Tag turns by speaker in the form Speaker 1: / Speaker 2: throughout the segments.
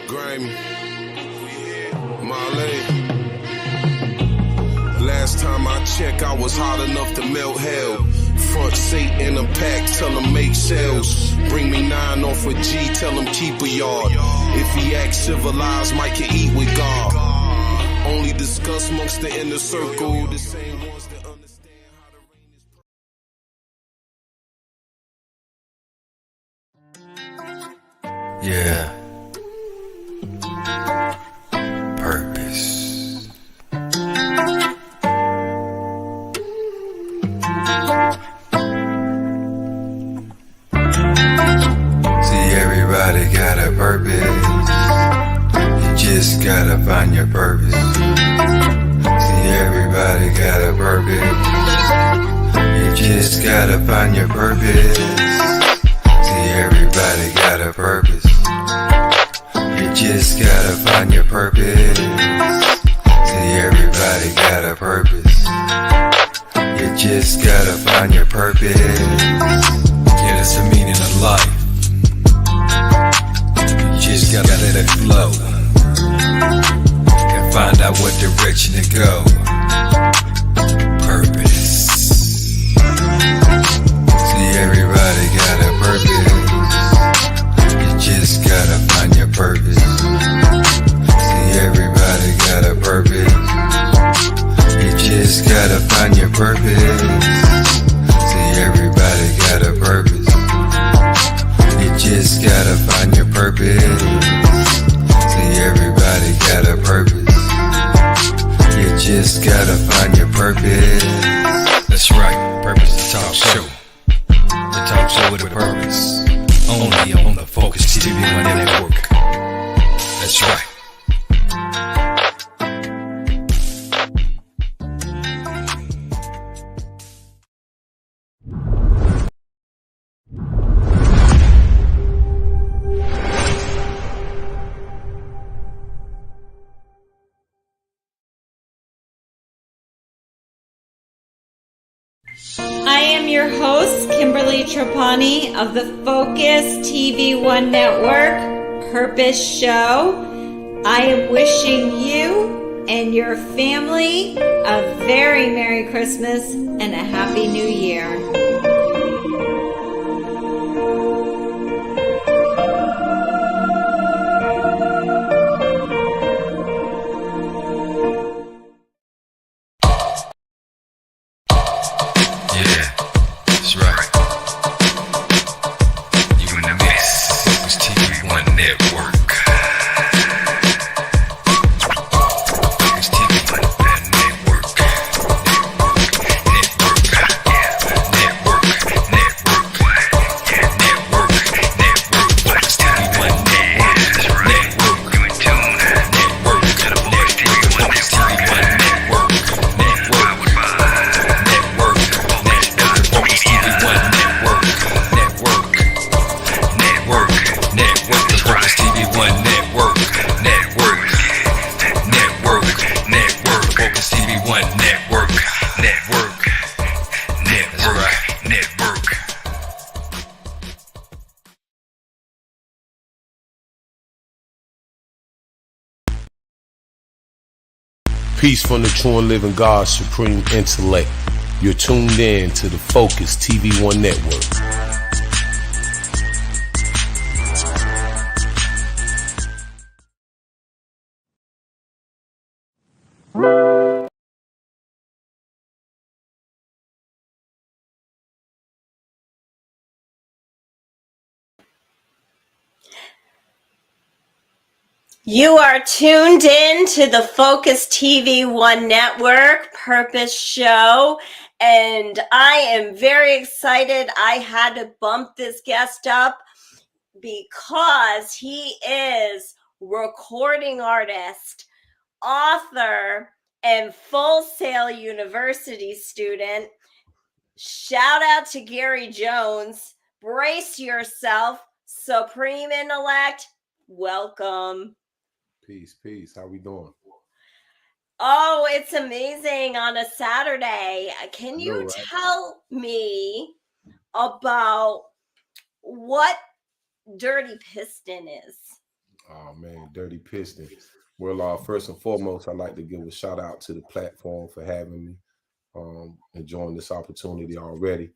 Speaker 1: Grimy, Marley. Last time I checked, I was hot enough to melt hell. Front seat in a pack, tell him make sales. Bring me 9 off a G, tell him keep a yard. If he acts civilized, Mike can eat with God. Only discuss amongst the inner circle, the same ones that understand how the rain is.
Speaker 2: Yeah. Purpose. See, everybody got a purpose. You just gotta find your purpose. See, everybody got a purpose. You just gotta find your purpose. See, everybody got a purpose. You just gotta find your purpose. See, everybody got a purpose. You just gotta find your purpose. Yeah, that's the meaning of life. You just gotta let it flow and find out what direction to go. Purpose. See, everybody got a purpose. You just gotta find your purpose. See, everybody got a purpose. You just gotta find your purpose. See, everybody got a purpose. You just gotta find your purpose. See, everybody got a purpose. You just gotta find your purpose. That's right, Purpose the Talk Show. The talk show with a purpose. Only on the Focuz TV network. That's right.
Speaker 3: I am your host, Kimberly Trapani of the Focuz TV One Network Purpose Show. I am wishing you and your family a very Merry Christmas and a Happy New Year.
Speaker 1: Peace from the true and living God, supreme intellect. You're tuned in to the Focuz TV One Network.
Speaker 3: You are tuned in to the Focuz TV One Network Purpose Show, and I am very excited. I had to bump this guest up because he is recording artist, author, and Full Sail University student. Shout out to Gary Jones. Brace yourself, Supreme Intellect. Welcome.
Speaker 1: Peace. How we doing?
Speaker 3: Oh, it's amazing on a Saturday. Can you tell me about what Dirty Piston is?
Speaker 1: Oh man, Dirty Piston. Well, first and foremost, I'd like to give a shout out to the platform for having me, enjoying this opportunity already.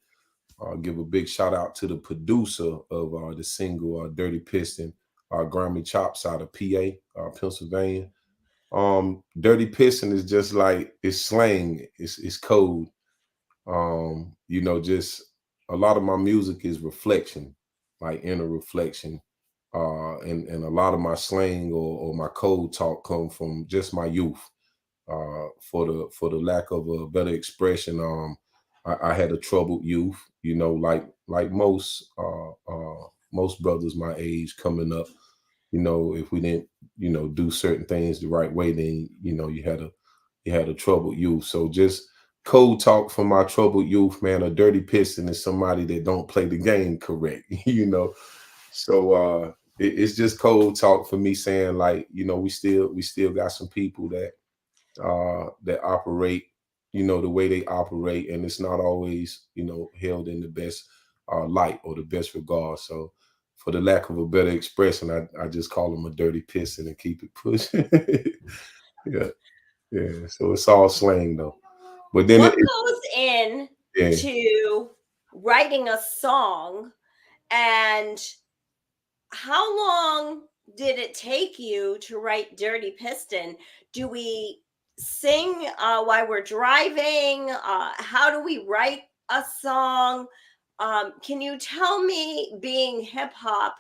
Speaker 1: Give a big shout out to the producer of the single Dirty Piston, Grammy Chops out of PA, Pennsylvania. Dirty Piston is just like it's slang, it's code. Just a lot of my music is reflection, like inner reflection. And a lot of my slang or my code talk come from just my youth. For the lack of a better expression, I had a troubled youth, like most brothers my age coming up. If we didn't, do certain things the right way, then you had a troubled youth. So just code talk from my troubled youth, man. A dirty piston is somebody that don't play the game correct, So it's just code talk for me saying like, we still got some people that operate, the way they operate, and it's not always, held in the best light or the best regard. So for the lack of a better expression, I just call them a dirty piston and keep it pushing. Yeah, yeah. So it's all slang though. But then
Speaker 4: What goes in
Speaker 1: yeah.
Speaker 4: to writing a song, and how long did it take you to write Dirty Piston? Do we sing while we're driving? How do we write a song? Can you tell me, being hip hop,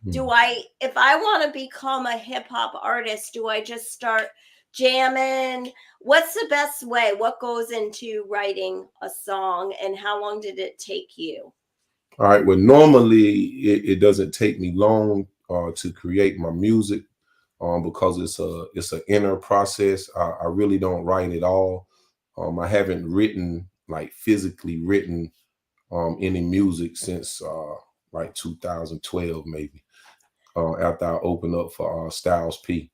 Speaker 4: if I want to become a hip hop artist, do I just start jamming? What's the best way? What goes into writing a song, and how long did it take you?
Speaker 1: All right. Well, normally it doesn't take me long to create my music, because it's an inner process. I really don't write at all. I haven't written, like physically written, any music since like 2012 maybe. After I opened up for Styles P.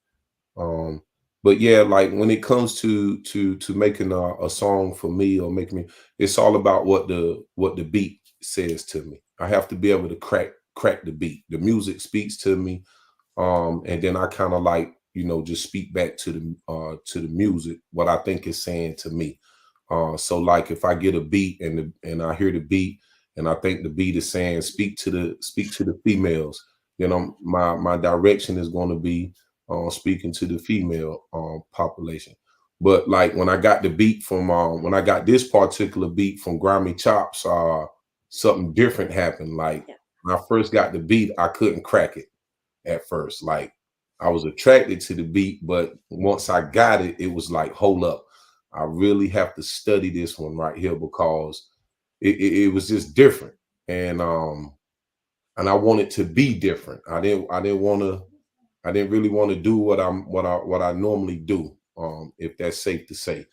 Speaker 1: Um, but yeah, like when it comes to making a song for me or making me, it's all about what the beat says to me. I have to be able to crack the beat. The music speaks to me, and then I kind of like, just speak back to the music what I think it's saying to me. So like if I get a beat and I hear the beat and I think the beat is saying speak to the females, my direction is going to be speaking to the female population. But like when I got this particular beat from Grammy Chops, something different happened. Like
Speaker 4: Yeah.
Speaker 1: when I first got the beat, I couldn't crack it at first. Like I was attracted to the beat, but once I got it, it was like, hold up, I really have to study this one right here because it was just different. And I wanted to be different. I didn't really want to do what I normally do, if that's safe to say.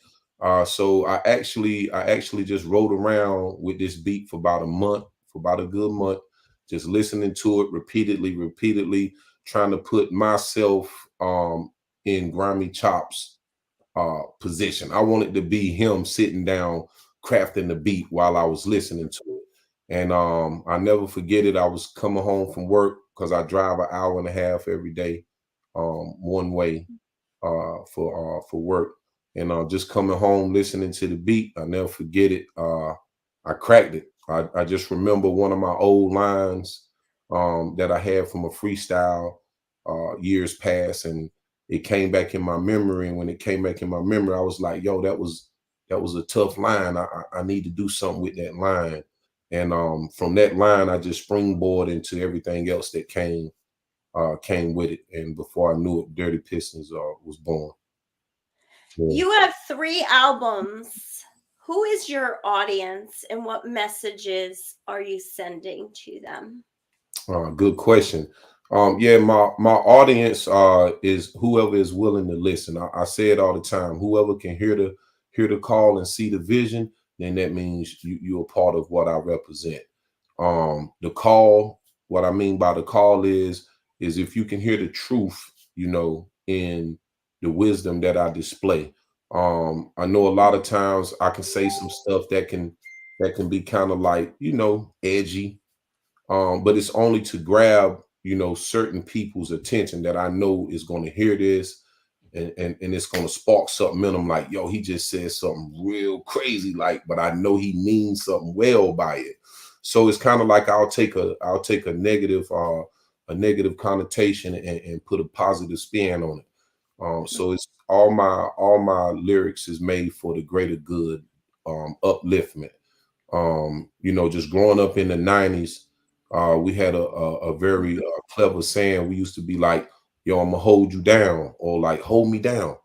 Speaker 1: So I actually just rode around with this beat for about a month, for about a good month, just listening to it repeatedly, trying to put myself in Grammy Chops position. I wanted to be him sitting down crafting the beat while I was listening to it. And I never forget it. I was coming home from work because I drive an hour and a half every day, one way, for work, and just coming home listening to the beat. I never forget it. I cracked it. I just remember one of my old lines that I had from a freestyle years past, and it came back in my memory. And when it came back in my memory, I was like, "Yo, that was a tough line. I need to do something with that line." And from that line, I just springboard into everything else that came with it. And before I knew it, Dirty Pistons was born. Yeah.
Speaker 4: You have 3 albums. Who is your audience, and what messages are you sending to them?
Speaker 1: Good question. Yeah, my audience is whoever is willing to listen. I say it all the time. Whoever can hear the call and see the vision, then that means you're a part of what I represent. The call, what I mean by the call is if you can hear the truth, in the wisdom that I display. I know a lot of times I can say some stuff that can be kind of like, edgy, but it's only to grab certain people's attention that I know is going to hear this, and it's going to spark something in them, like, yo, he just said something real crazy, like, but I know he means something well by it. So it's kind of like I'll take a negative connotation and put a positive spin on it. So it's all my lyrics is made for the greater good, upliftment. Just growing up in the 90s, we had a very clever saying. We used to be like, yo, I'm gonna hold you down, or like, hold me down.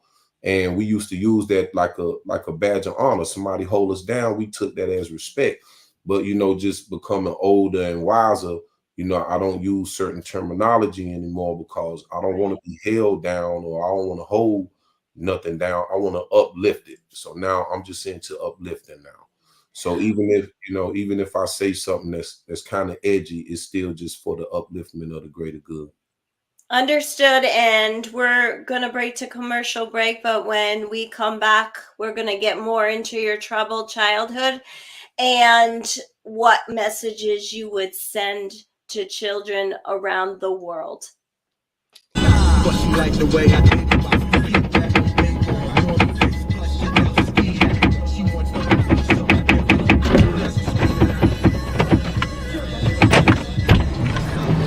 Speaker 1: And we used to use that like a badge of honor. Somebody hold us down, we took that as respect. But, just becoming older and wiser, I don't use certain terminology anymore, because I don't want to be held down, or I don't want to hold nothing down. I want to uplift it. So now I'm just into uplifting now. So even if I say something that's kind of edgy, it's still just for the upliftment of the greater good.
Speaker 4: Understood. And we're going to break to commercial break, but when we come back, we're going to get more into your troubled childhood and what messages you would send to children around the world.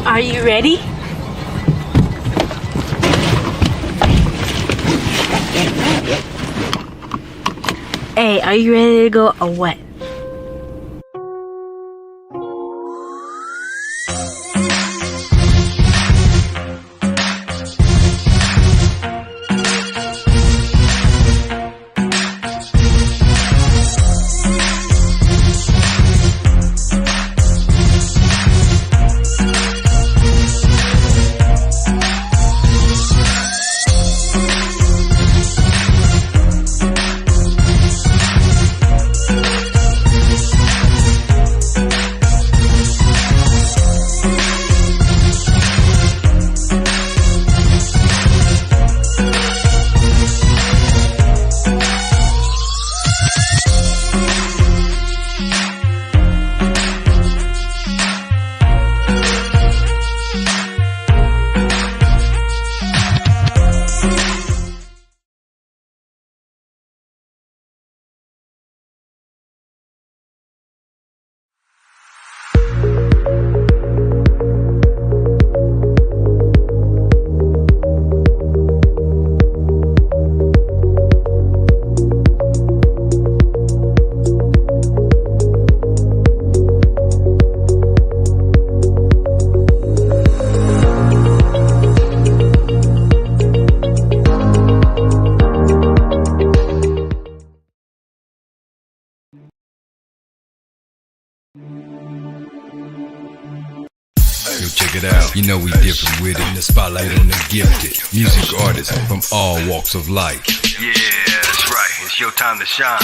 Speaker 5: Are you ready? Hey, are you ready to go or what?
Speaker 2: Check it out. You know we different with it. The spotlight on the gifted. Music artists from all walks of life.
Speaker 6: Yeah, that's right. It's your time to shine. On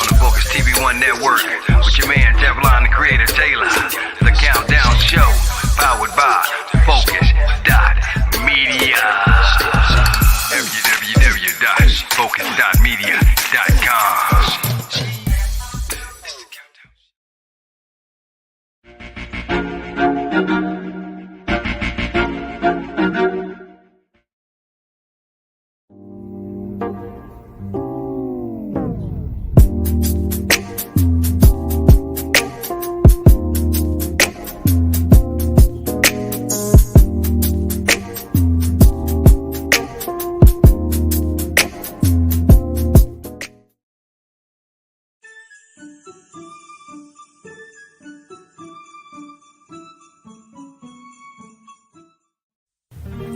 Speaker 6: the Focuz TV1 network with your man Teflon, the creator Taylor. The Countdown Show, powered by Focuz.media. www.focuz.media.com.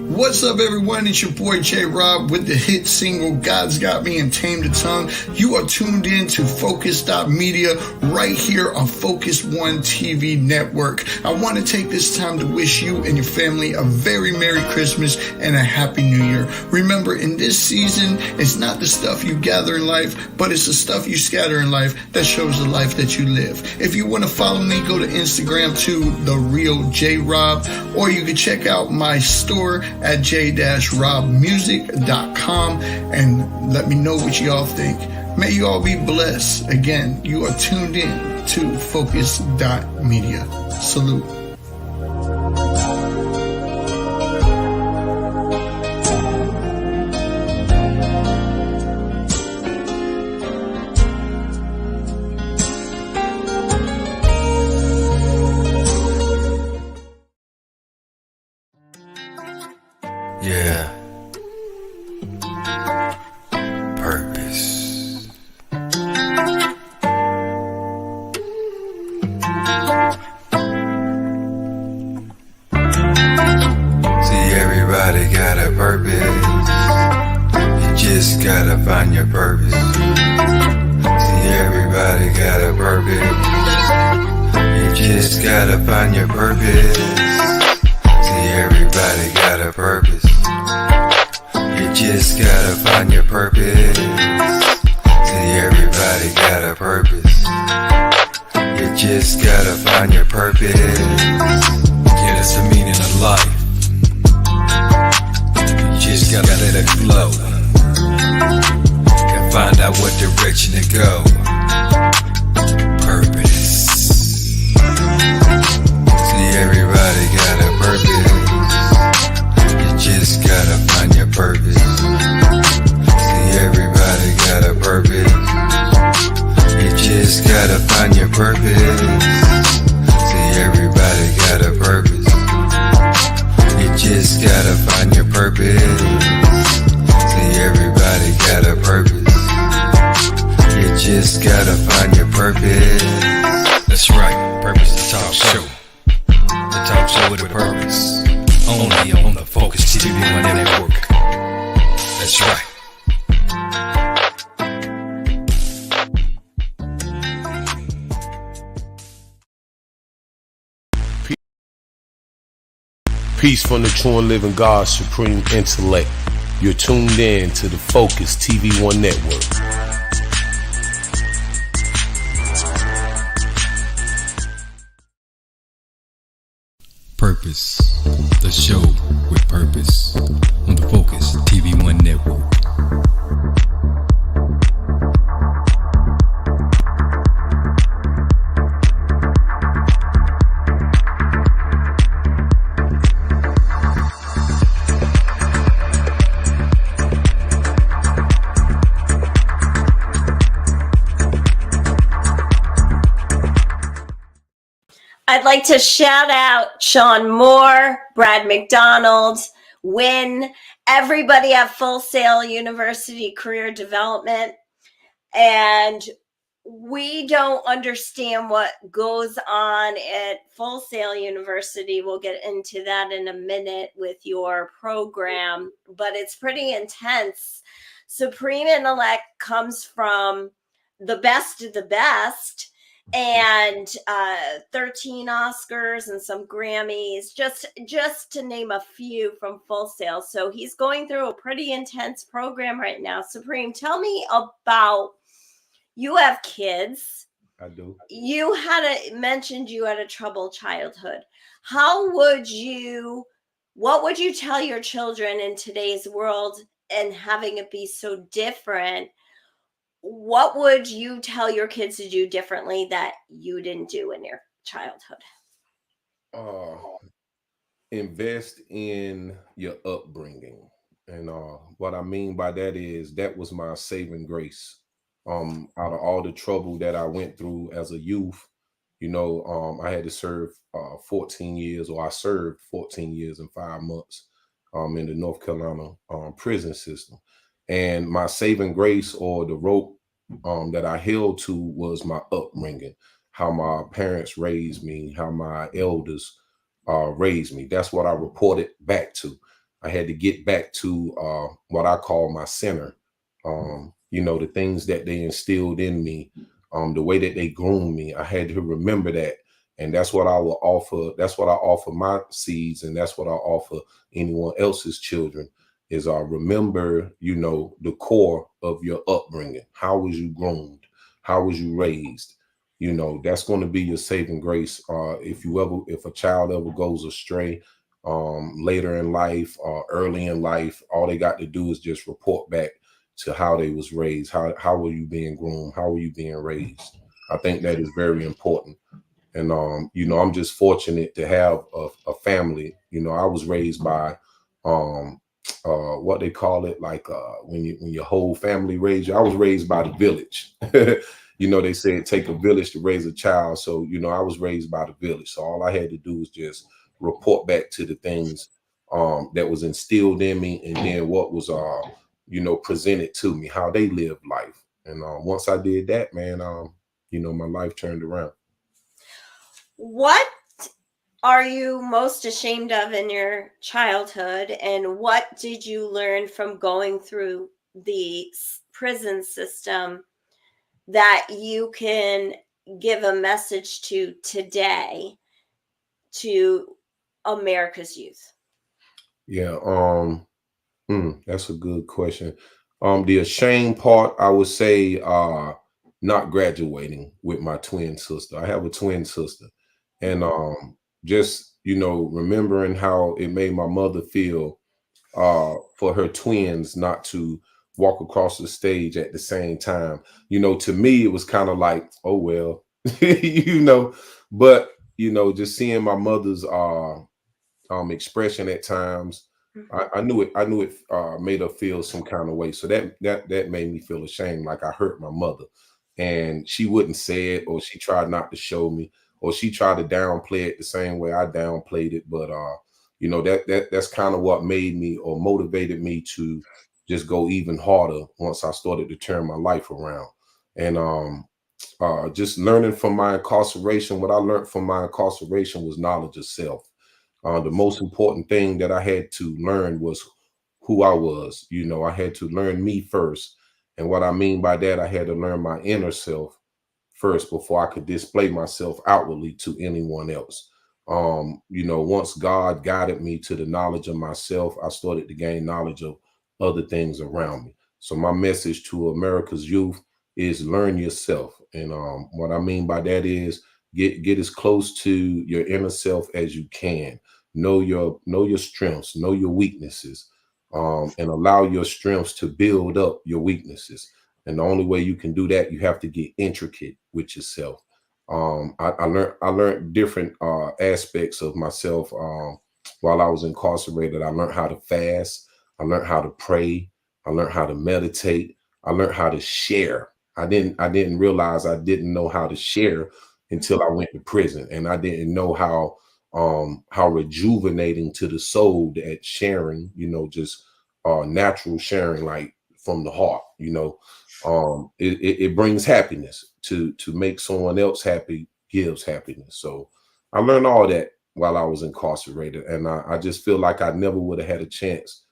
Speaker 7: What's up, everyone? It's your boy J Rob with the hit single God's Got Me and Tame the Tongue. You are tuned in to Focuz.media right here on Focus One TV network. I want to take this time to wish you and your family a very Merry Christmas and a Happy New Year. Remember, in this season, it's not the stuff you gather in life, but it's the stuff you scatter in life that shows the life that you live. If you want to follow me, go to Instagram to The Real J Rob, or you can check out my store at j-robmusic.com and let me know what y'all think. May you all be blessed. Again, you are tuned in to Focuz.media. Salute.
Speaker 2: just gotta find your purpose. See, everybody got a purpose. You just gotta find your purpose. See, everybody got a purpose. You just gotta find your purpose. Yeah, that's the meaning of life. You just gotta let it flow and find out what direction to go. Purpose. See, everybody got a purpose. You just gotta find your purpose. See, everybody got a purpose. You just gotta find your purpose. See, everybody got a purpose. You just gotta find your purpose. See, everybody got a purpose. You just gotta find your purpose. That's right, Purpose the Talk Show. The talk show with a purpose. Only on the Focus TV One Network. That's right.
Speaker 1: Peace from the true and living God, supreme intellect. You're tuned in to the Focus TV One Network.
Speaker 2: Purpose, the show with purpose on the Focus TV One Network.
Speaker 4: I'd like to shout out Sean Moore, Brad McDonald, Wynn, everybody at Full Sail University Career Development. And we don't understand what goes on at Full Sail University. We'll get into that in a minute with your program, but it's pretty intense. Supreme Intellect comes from the best of the best, and 13 Oscars and some Grammys, just to name a few from Full Sail. So he's going through a pretty intense program right now. Supreme, tell me about, you have kids.
Speaker 1: I do.
Speaker 4: You mentioned you had a troubled childhood. What would you tell your children in today's world, and having it be so different? What would you tell your kids to do differently that you didn't do in your childhood?
Speaker 1: Invest in your upbringing. And what I mean by that is that was my saving grace. Out of all the trouble that I went through as a youth, I had to serve 14 years, or I served 14 years and 5 months in the North Carolina prison system. And my saving grace, or the rope that I held to, was my upbringing, how my parents raised me, how my elders raised me. That's what I reported back to. I had to get back to what I call my center. The things that they instilled in me, the way that they groomed me. I had to remember that. And that's what I will offer. That's what I offer my seeds, and that's what I offer anyone else's children, is remember, the core of your upbringing. How was you groomed? How was you raised? That's going to be your saving grace. If a child ever goes astray later in life or early in life, all they got to do is just report back to how they was raised. How were you being groomed? How were you being raised? I think that is very important. And I'm just fortunate to have a family. I was raised by what they call it, like when your whole family raised you. I was raised by the village. They say it take a village to raise a child. So, I was raised by the village. So all I had to do was just report back to the things that was instilled in me, and then what was presented to me, how they lived life. And once I did that, man, my life turned around.
Speaker 4: What are you most ashamed of in your childhood, and what did you learn from going through the prison system that you can give a message to today? to America's youth?
Speaker 8: Yeah, that's a good question. The ashamed part, I would say, not graduating with my twin sister. I have a twin sister, and just remembering how it made my mother feel for her twins not to walk across the stage at the same time. To me, it was kind of like, oh well, you know, but just seeing my mother's expression at times. I knew it. I knew it made her feel some kind of way. So that made me feel ashamed, like I hurt my mother, and she wouldn't say it, or she tried not to show me, or she tried to downplay it the same way I downplayed it. But that's kind of what made me or motivated me to just go even harder once I started to turn my life around, and just learning from my incarceration. What I learned from my incarceration was knowledge of self. The most important thing that I had to learn was who I was. I had to learn me first. And what I mean by that, I had to learn my inner self first before I could display myself outwardly to anyone else. Once God guided me to the knowledge of myself, I started to gain knowledge of other things around me. So my message to America's youth is learn yourself. And what I mean by that is get as close to your inner self as you can. Know your strengths, know your weaknesses, and allow your strengths to build up your weaknesses. And the only way you can do that, you have to get intricate with yourself. I learned different aspects of myself while I was incarcerated. I learned how to fast. I learned how to pray. I learned how to meditate. I learned how to share. I didn't realize I didn't know how to share until I went to prison, and I didn't know how rejuvenating to the soul that sharing, just natural sharing, like from the heart. It brings happiness to make someone else happy, gives happiness. So I learned all that while I was incarcerated, and I just feel like I never would have had a chance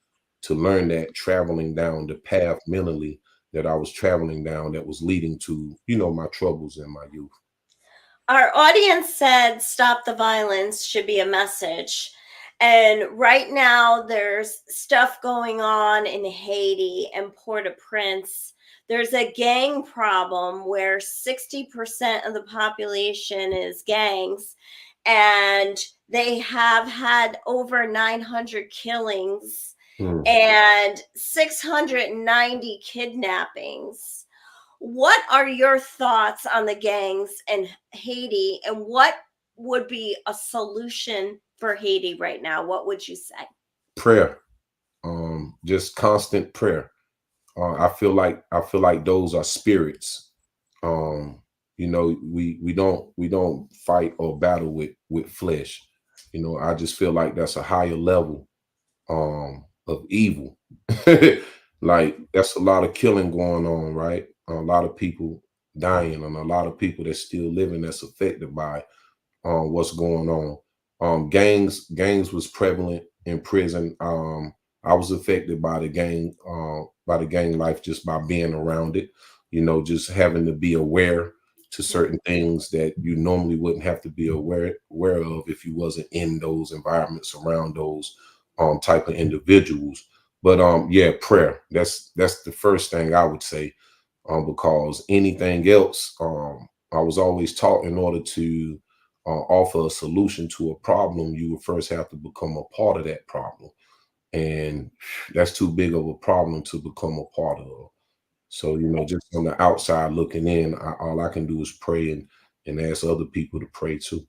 Speaker 8: to learn that traveling down the path mentally that I was traveling down, that was leading to my troubles in my youth.
Speaker 4: Our audience said stop the violence should be a message. And right now, there's stuff going on in Haiti and Port-au-Prince. There's a gang problem where 60% of the population is gangs, and they have had over 900 killings
Speaker 8: Hmm.
Speaker 4: and 690 kidnappings. What are your thoughts on the gangs in Haiti, and what would be a solution for Haiti right now? What would you say?
Speaker 8: Prayer, just constant prayer. I feel like those are spirits. Um, we don't fight or battle with flesh. I just feel like that's a higher level of evil. Like that's a lot of killing going on, right? A lot of people dying, and a lot of people that's still living that's affected by what's going on. Gangs was prevalent in prison. I was affected by the gang life just by being around it. Just having to be aware to certain things that you normally wouldn't have to be aware of if you wasn't in those environments around those type of individuals. But yeah, prayer. That's the first thing I would say, because anything else, I was always taught in order to offer a solution to a problem, you would first have to become a part of that problem. And that's too big of a problem to become a part of. So, just on the outside looking in, all I can do is pray and ask other people to pray too.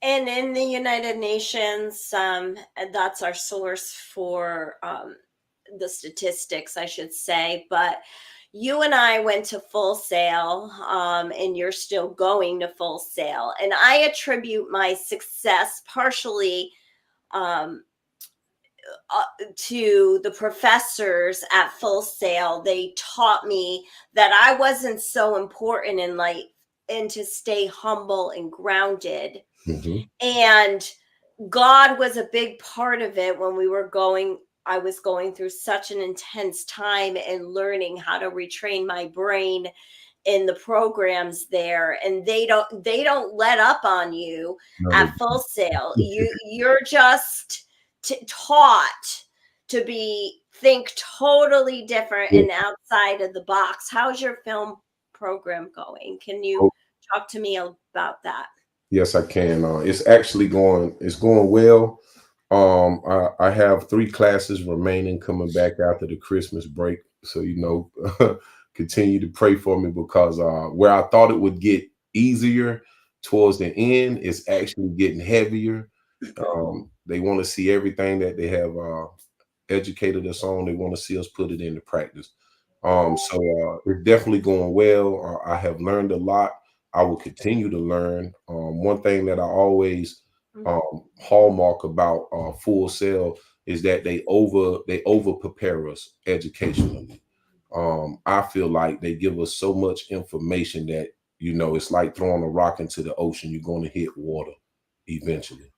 Speaker 4: And in the United Nations, that's our source for the statistics, I should say. But you and I went to Full Sail, and you're still going to Full Sail. And I attribute my success partially um, to the professors at Full Sail. They taught me that I wasn't so important in life, and to stay humble and grounded.
Speaker 8: Hmm.
Speaker 4: And God was a big part of it when we were going. I was going through such an intense time and learning how to retrain my brain in the programs there, and they don't let up on you
Speaker 8: No,
Speaker 4: at Full Sail. You're just taught to think totally different
Speaker 8: yeah.
Speaker 4: and outside of the box. How's your film program going? Can you
Speaker 8: Oh,
Speaker 4: talk to me about that?
Speaker 8: yes, I can. It's actually going well. I have 3 classes remaining coming back after the Christmas break. So, continue to pray for me because where I thought it would get easier towards the end, it's actually getting heavier. They want to see everything that they have educated us on. They want to see us put it into practice. So it's definitely going well. I have learned a lot. I will continue to learn. One thing that I always hallmark about Full Sail is that they over prepare us educationally. I feel like they give us so much information that it's like throwing a rock into the ocean. You're going to hit water eventually.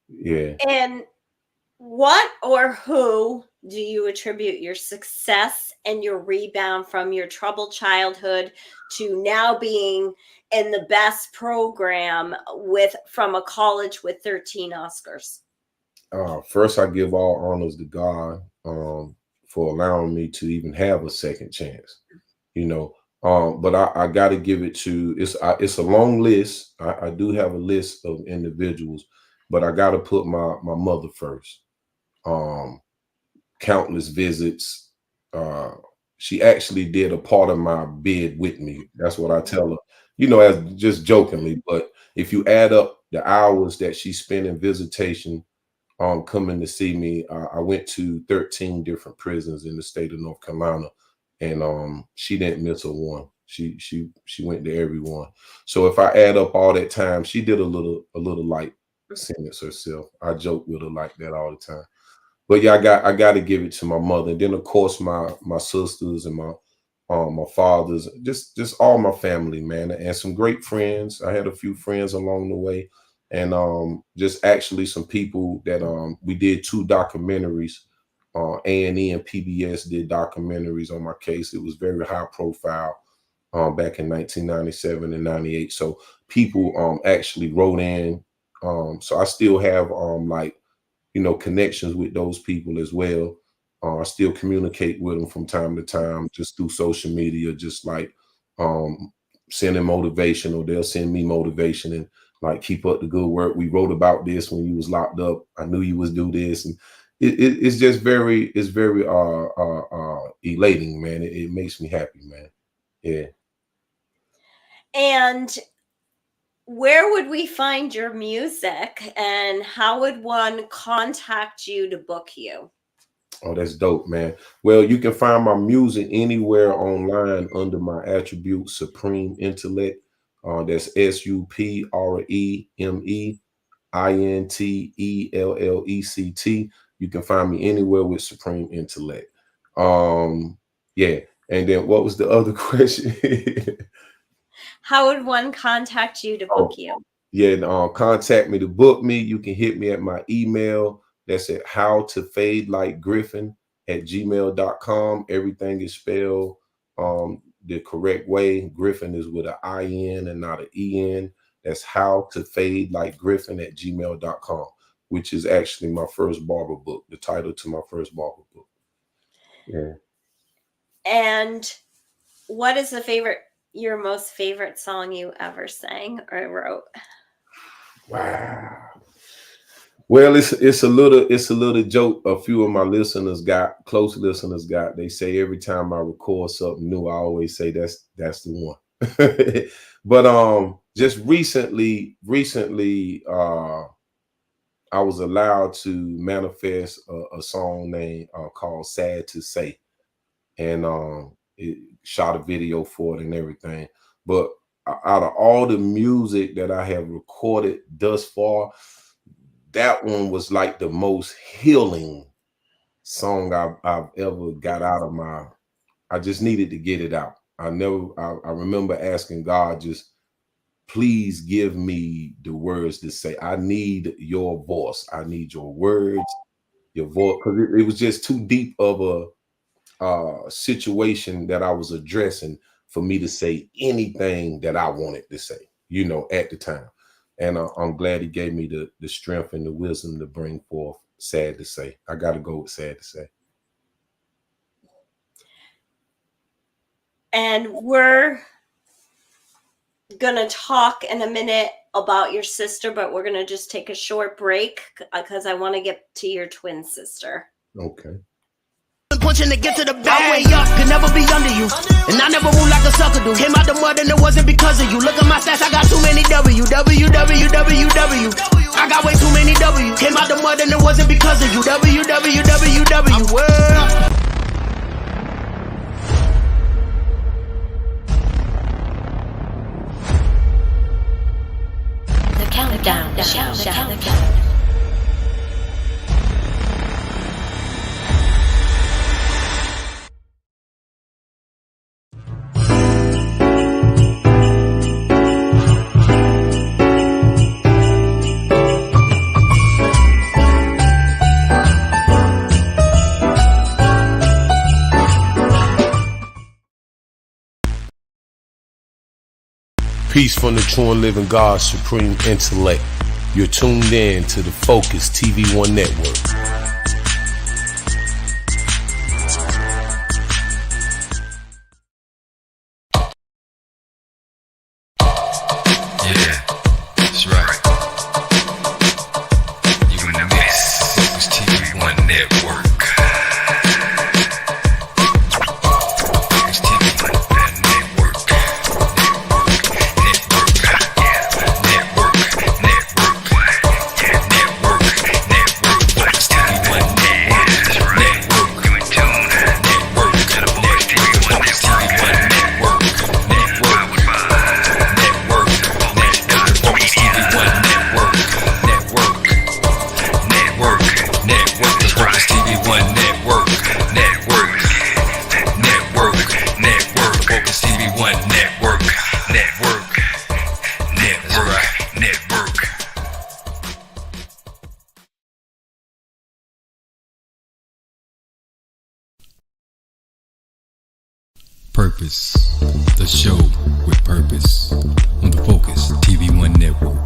Speaker 8: Yeah.
Speaker 4: And what or who do you attribute your success and your rebound from your troubled childhood to now being in the best program from a college with 13 Oscars?
Speaker 8: First, I give all honors to God for allowing me to even have a second chance. But I got to give it to it's a long list. I do have a list of individuals, but I got to put my mother first. Um, Countless visits. Uh, she actually did a part of my bed with me. That's what I tell her, as just jokingly. But if you add up the hours that she spent in visitation, coming to see me, I went to 13 different prisons in the state of North Carolina, and she didn't miss a one. She went to every one. So if I add up all that time, she did a little light sentence herself. I joke with her like that all the time. But yeah, I got to give it to my mother, and then of course my sisters and my fathers, just all my family, man, and some great friends. I had a few friends along the way, and just actually some people that we did 2 documentaries. A&E and PBS did documentaries on my case. It was very high profile back in 1997 and 98. So people actually wrote in. So I still have like connections with those people as well. I still communicate with them from time to time, just through social media, just like um, sending motivation, or they'll send me motivation and like, keep up the good work. We wrote about this when you was locked up. I knew you was do this, and it's just very elating, man. It makes me happy, man. Yeah.
Speaker 4: And where would we find your music, and how would one contact you to book you?
Speaker 8: Oh, that's dope, man. Well, you can find my music anywhere online under my attribute Supreme Intellect. That's SupremeIntellect. You can find me anywhere with Supreme Intellect. Yeah. And then what was the other question?
Speaker 4: How would one contact you to book
Speaker 8: Oh,
Speaker 4: you?
Speaker 8: yeah, and contact me to book me. You can hit me at my email. That's at howtofadelitegriffin@gmail.com. Everything is spelled the correct way. Griffin is with an I-N and not an E-N. That's howtofadelitegriffin@gmail.com, which is actually my first barber book, the title to my first barber book. Yeah.
Speaker 4: And what is your most favorite song you ever sang or wrote?
Speaker 8: Wow. Well, it's a little joke. A few of my close listeners got. They say every time I record something new, I always say that's the one. But just recently, I was allowed to manifest a song named called "Sad to Say," and it shot a video for it and everything. But out of all the music that I have recorded thus far, that one was like the most healing song I've ever got out of my. I just needed to get it out. I remember asking God, just please give me the words to say. I need your voice. I need your words, your voice, because it was just too deep of a situation that I was addressing for me to say anything that I wanted to say, you know, at the time. And I'm glad he gave me the strength and the wisdom to bring forth Sad to Say. I got to go with Sad to Say.
Speaker 4: And we're going to talk in a minute about your sister, but we're going to just take a short break because I want to get to your twin sister.
Speaker 8: Okay.
Speaker 9: Punching to get to the bag. I way up, could never be under you. And I never move like a sucker do. Came out the mud and it wasn't because of you. Look at my stats, I got too many W. I got way too many W. Came out the mud and it wasn't because of you. W.
Speaker 5: The countdown, the countdown.
Speaker 1: Peace from the true and living God, supreme intellect. You're tuned in to the Focuz TV1 network.
Speaker 2: Yeah, that's right. You in the mix. Focuz TV1 network. Focuz TV1 network. Purpose, the show with purpose on the Focuz TV1 network.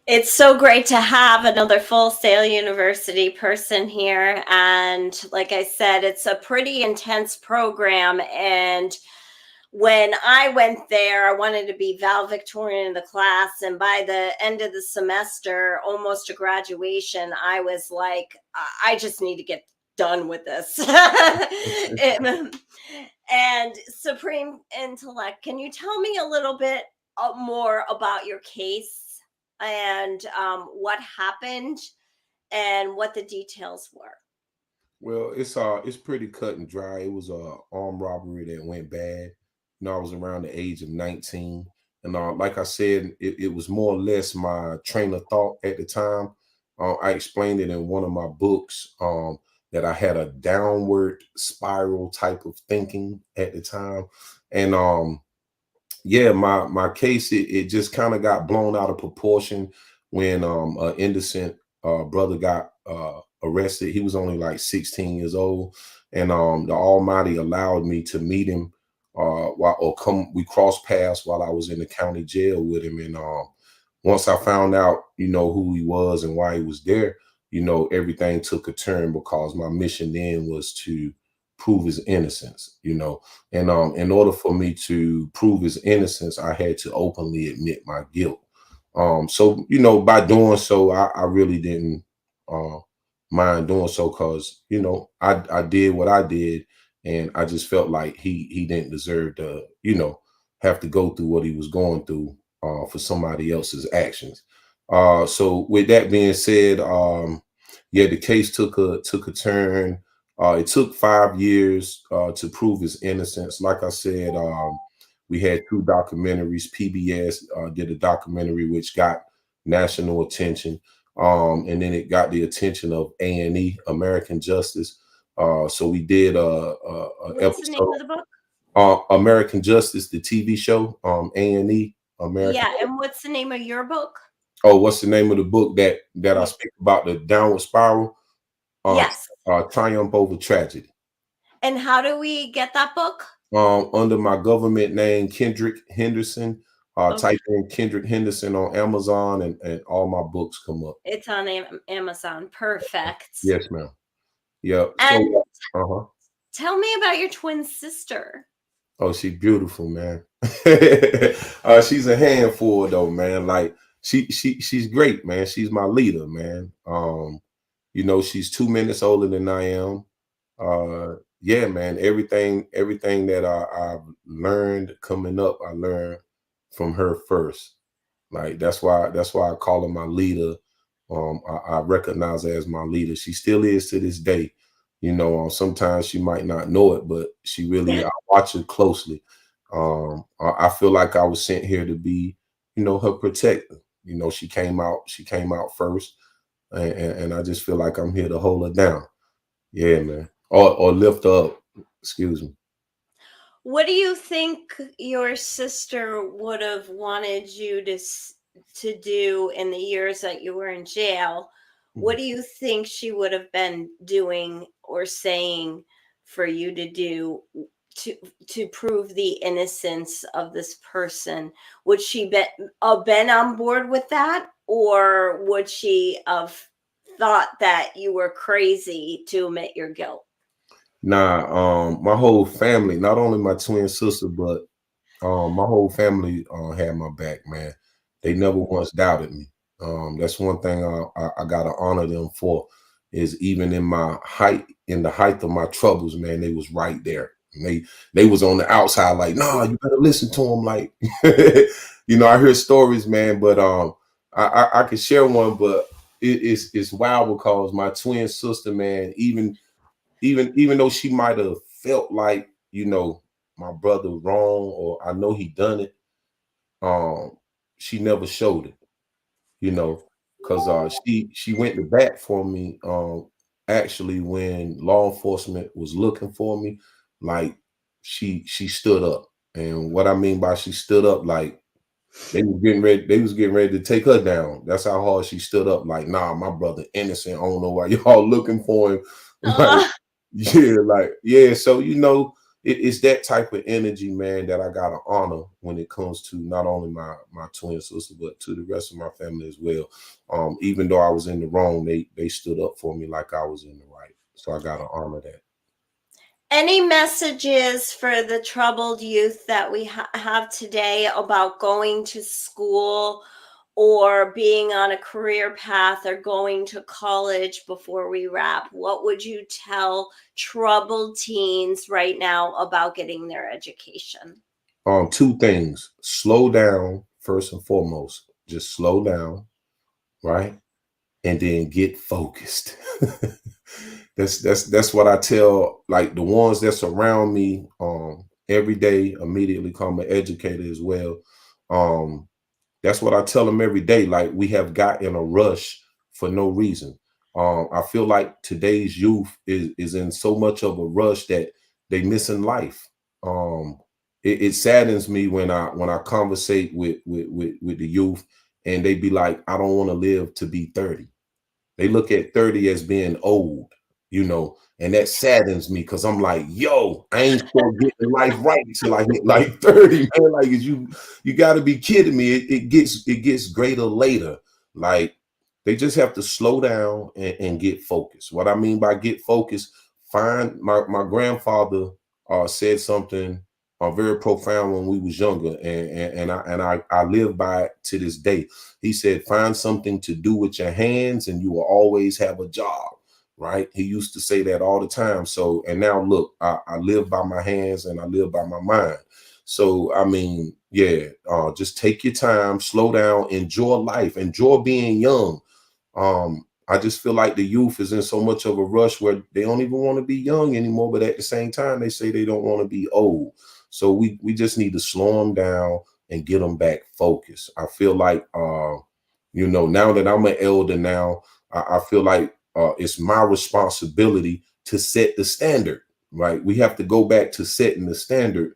Speaker 4: It's so great to have another Full Sail University person here. And like I said, it's a pretty intense program. And when I went there, I wanted to be valedictorian in the class. And by the end of the semester, almost to graduation, I was like, I just need to get done with this. And Supreme Intellect, can you tell me a little bit more about your case? And what happened and what the details were?
Speaker 8: Well, it's pretty cut and dry. It was a armed robbery that went bad. You know, I was around the age of 19. And like I said, it was more or less my train of thought at the time. I explained it in one of my books that I had a downward spiral type of thinking at the time. And yeah, my case, it just kind of got blown out of proportion when an innocent brother got arrested. He was only like 16 years old, and the Almighty allowed me to meet him we crossed paths while I was in the county jail with him. And once I found out, you know, who he was and why he was there, you know, everything took a turn, because my mission then was to prove his innocence, you know. And in order for me to prove his innocence, I had to openly admit my guilt. So, you know, by doing so, I really didn't mind doing so, because, you know, I did what I did, and I just felt like he didn't deserve to, you know, have to go through what he was going through for somebody else's actions. So with that being said, yeah, the case took a turn. It took 5 years to prove his innocence. Like I said, we had 2 documentaries. PBS did a documentary which got national attention. And then it got the attention of A&E, American Justice. So we did a
Speaker 4: What's the name
Speaker 8: episode,
Speaker 4: of the book?
Speaker 8: American Justice, the TV show, A&E, American.
Speaker 4: Yeah, and what's the name of your book?
Speaker 8: Oh, what's the name of the book that I speak about, the downward spiral?
Speaker 4: Yes.
Speaker 8: Triumph Over Tragedy.
Speaker 4: And how do we get that book?
Speaker 8: Under my government name, Kendrick Henderson.
Speaker 4: Okay.
Speaker 8: Type in Kendrick Henderson on Amazon, and all my books come up.
Speaker 4: It's on Amazon. Perfect.
Speaker 8: Yes, ma'am. Yeah.
Speaker 4: And
Speaker 8: So,
Speaker 4: tell me about your twin sister.
Speaker 8: oh, she's beautiful, man. She's a handful though, man. Like she's great, man. She's my leader, man. You know, she's 2 minutes older than I am. Yeah, man. Everything that I've learned coming up, I learned from her first. Like that's why I call her my leader. I recognize her as my leader. She still is to this day. You know, sometimes she might not know it, but she really, I watch her closely. I feel like I was sent here to be, you know, her protector. You know, she came out first, and I just feel like I'm here to hold her down. Yeah, man. Or lift her up. Excuse me.
Speaker 4: What do you think your sister would have wanted you to do in the years that you were in jail? What do you think she would have been doing or saying for you to do to prove the innocence of this person? Would she been on board with that, or would she have thought that you were crazy to admit your guilt?
Speaker 8: Nah, my whole family, not only my twin sister, but my whole family had my back, man. They never once doubted me. That's one thing I gotta honor them for, is even in the height of my troubles, man, they was right there. And they was on the outside, like, nah, you better listen to them. Like, you know, I hear stories, man, but I could share one, but it's wild because my twin sister, man, even though she might have felt like, you know, my brother wrong, or I know he done it, she never showed it, you know, because she went to bat for me, actually, when law enforcement was looking for me. Like, she stood up. And what I mean by she stood up, like, they was getting ready to take her down. That's how hard she stood up. Like, nah, my brother innocent. I don't know why y'all looking for him. Like, yeah, like, yeah. So, you know, it's that type of energy, man, that I gotta honor when it comes to not only my twin sister, but to the rest of my family as well. Even though I was in the wrong, they stood up for me like I was in the right. So I gotta honor that.
Speaker 4: Any messages for the troubled youth that we have today about going to school or being on a career path or going to college before we wrap? What would you tell troubled teens right now about getting their education?
Speaker 8: Two things: slow down first and foremost. Just slow down, right? And then get focused. That's what I tell, like, the ones that surround me every day, immediately become an educator as well. That's what I tell them every day. Like, we have got in a rush for no reason. I feel like today's youth is in so much of a rush that they missing life. It saddens me when I conversate with the youth, and they be like, I don't want to live to be 30. They look at 30 as being old, you know, and that saddens me, because I'm like, yo, I ain't gonna get the life right until I hit like 30, man. Like, you got to be kidding me. It gets greater later. Like, they just have to slow down and get focused. What I mean by get focused, find my grandfather said something very profound when we was younger, and I live by it to this day. He said, find something to do with your hands and you will always have a job, right? He used to say that all the time. So, and now look, I live by my hands and I live by my mind. So, I mean, yeah, just take your time, slow down, enjoy life, enjoy being young. I just feel like the youth is in so much of a rush where they don't even want to be young anymore, but at the same time, they say they don't want to be old. So we just need to slow them down and get them back focused. I feel like You know, now that I'm an elder now, I feel like it's my responsibility to set the standard, right? We have to go back to setting the standard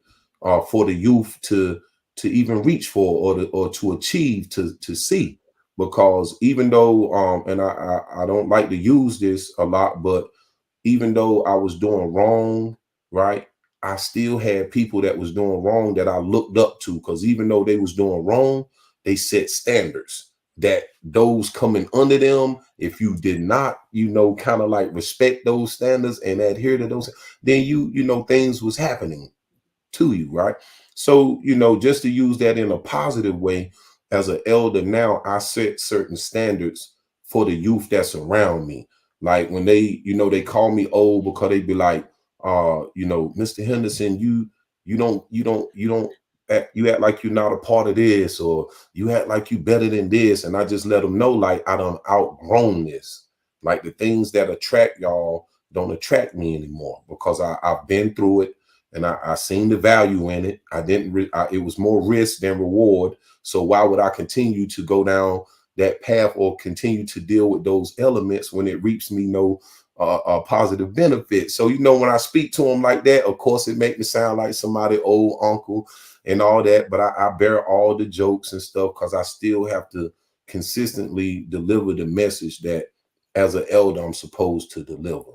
Speaker 8: for the youth to even reach for or to achieve to see. Because even though and I don't like to use this a lot, but even though I was doing wrong, right, I still had people that was doing wrong that I looked up to, because even though they was doing wrong, they set standards that those coming under them, if you did not, you know, kind of like respect those standards and adhere to those, then you know, things was happening to you, right? So, you know, just to use that in a positive way, as an elder now, I set certain standards for the youth that's around me. Like when they, you know, they call me old because they be like, you know, Mr. Henderson, you don't act, you act like you're not a part of this, or you act like you better than this. And I just let them know, like, I done outgrown this. Like the things that attract y'all don't attract me anymore, because I've been through it. And I seen the value in it. I didn't. It was more risk than reward. So why would I continue to go down that path or continue to deal with those elements when it reaps me no positive benefit? So, you know, when I speak to them like that, of course, it makes me sound like somebody old uncle and all that. But I bear all the jokes and stuff because I still have to consistently deliver the message that as an elder I'm supposed to deliver.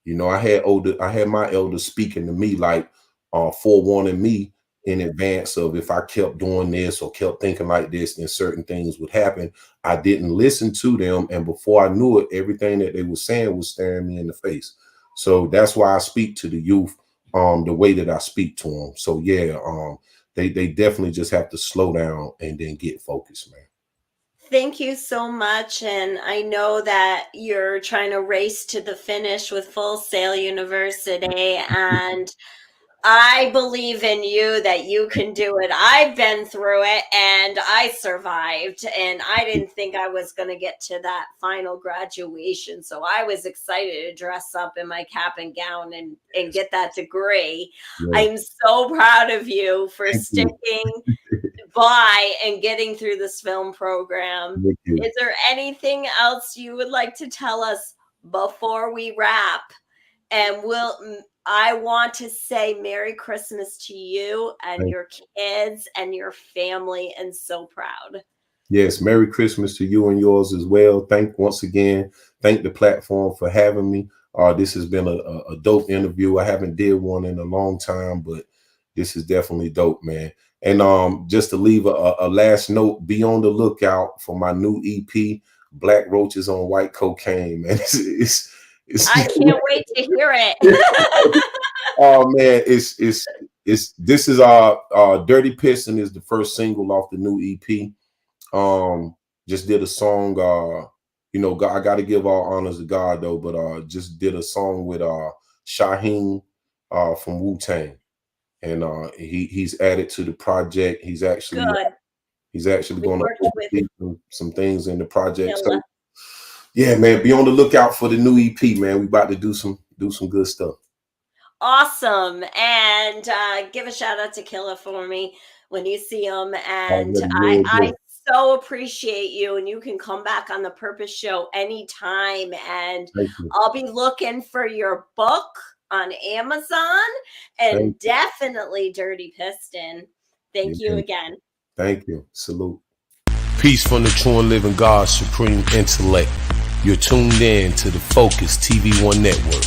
Speaker 8: You know, I had my elders speaking to me like forewarning me in advance of if I kept doing this or kept thinking like this, then certain things would happen. I didn't listen to them, and before I knew it, everything that they were saying was staring me in the face. So that's why I speak to the youth the way that I speak to them. So yeah, they definitely just have to slow down and then get focused, man.
Speaker 4: Thank you so much. And I know that you're trying to race to the finish with Full Sail University. And I believe in you that you can do it. I've been through it and I survived. And I didn't think I was going to get to that final graduation. So I was excited to dress up in my cap and gown and get that degree.
Speaker 8: Yeah.
Speaker 4: I'm so proud of you for sticking by and getting through this film program. Is there anything else you would like to tell us before we wrap? And I want to say Merry Christmas to you and your kids and your family, and so proud.
Speaker 8: Yes, Merry Christmas to you and yours as well. Thank the platform for having me. This has been a dope interview. I haven't did one in a long time, but this is definitely dope, man. And just to leave a last note, be on the lookout for my new EP, Black Roaches on White Cocaine, man.
Speaker 4: I can't wait to hear it.
Speaker 8: Oh man, this is our Dirty Piston is the first single off the new EP. Just did a song, you know, I got to give all honors to God though, but just did a song with Shaheem from Wu-Tang. And he's added to the project. He's actually going to do some things in the project. So yeah, man, be on the lookout for the new EP, man. We about to do some good stuff.
Speaker 4: Awesome. And give a shout out to Killa for me when you see him. And I so appreciate you. And you can come back on the Purpose Show anytime. And I'll be looking for your book on Amazon and definitely Dirty Piston. Thank you again.
Speaker 8: Thank you. Salute. Peace from the true and living God, supreme intellect. You're tuned in to the Focus TV1 network.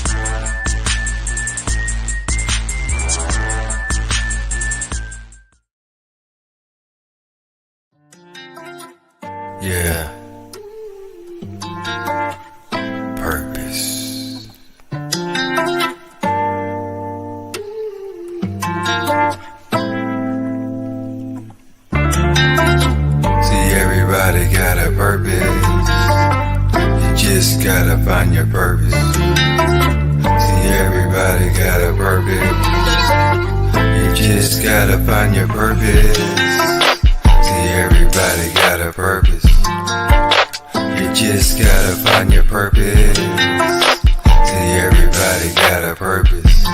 Speaker 2: Yeah. Purpose. See, everybody got a purpose. You just gotta find your purpose. See, everybody got a purpose. You just gotta find your purpose. See, everybody got a purpose. You just gotta find your purpose. See, everybody got a purpose.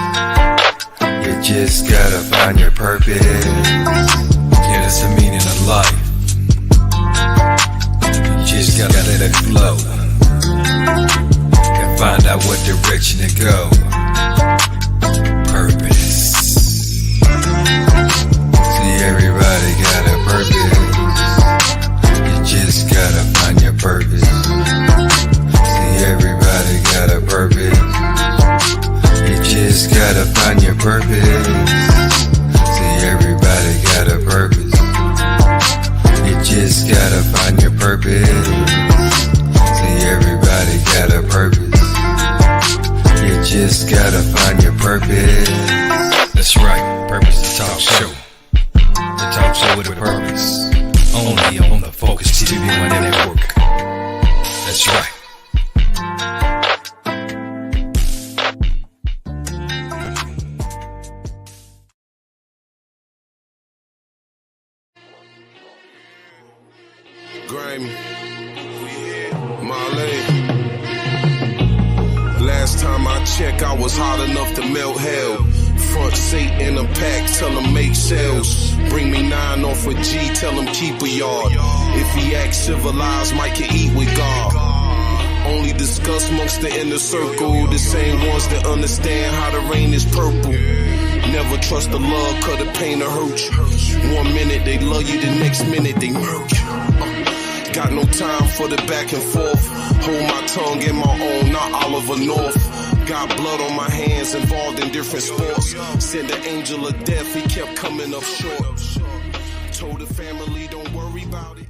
Speaker 2: You just gotta find your purpose. Yeah, that's the meaning of life. You direction to go. Purpose. See, everybody got a purpose. You just gotta find your purpose. See, everybody got a purpose. You just gotta find your purpose. See, everybody got a purpose. You just gotta find your purpose. See, everybody got a purpose. You just gotta find your purpose. That's right, Purpose the Talk Show. The talk show with a purpose. Only on the Focuz TV1 Network. That's right.
Speaker 1: Grimy, Marley. Last time I checked, I was hot enough to melt hell. Front seat in a pack, tell him make sales. Bring me 9 off a G, tell him keep a yard. If he act civilized, might can eat with God. Only discuss amongst the inner circle, the same ones that understand how the rain is purple. Never trust the love, cause the pain will hurt you. 1 minute they love you, the next minute they murk you. Got no time for the back and forth. Hold my tongue in my own, not Oliver North. Got blood on my hands, involved in different sports. Sent the angel of death, he kept coming up short. Told the family, don't worry about it.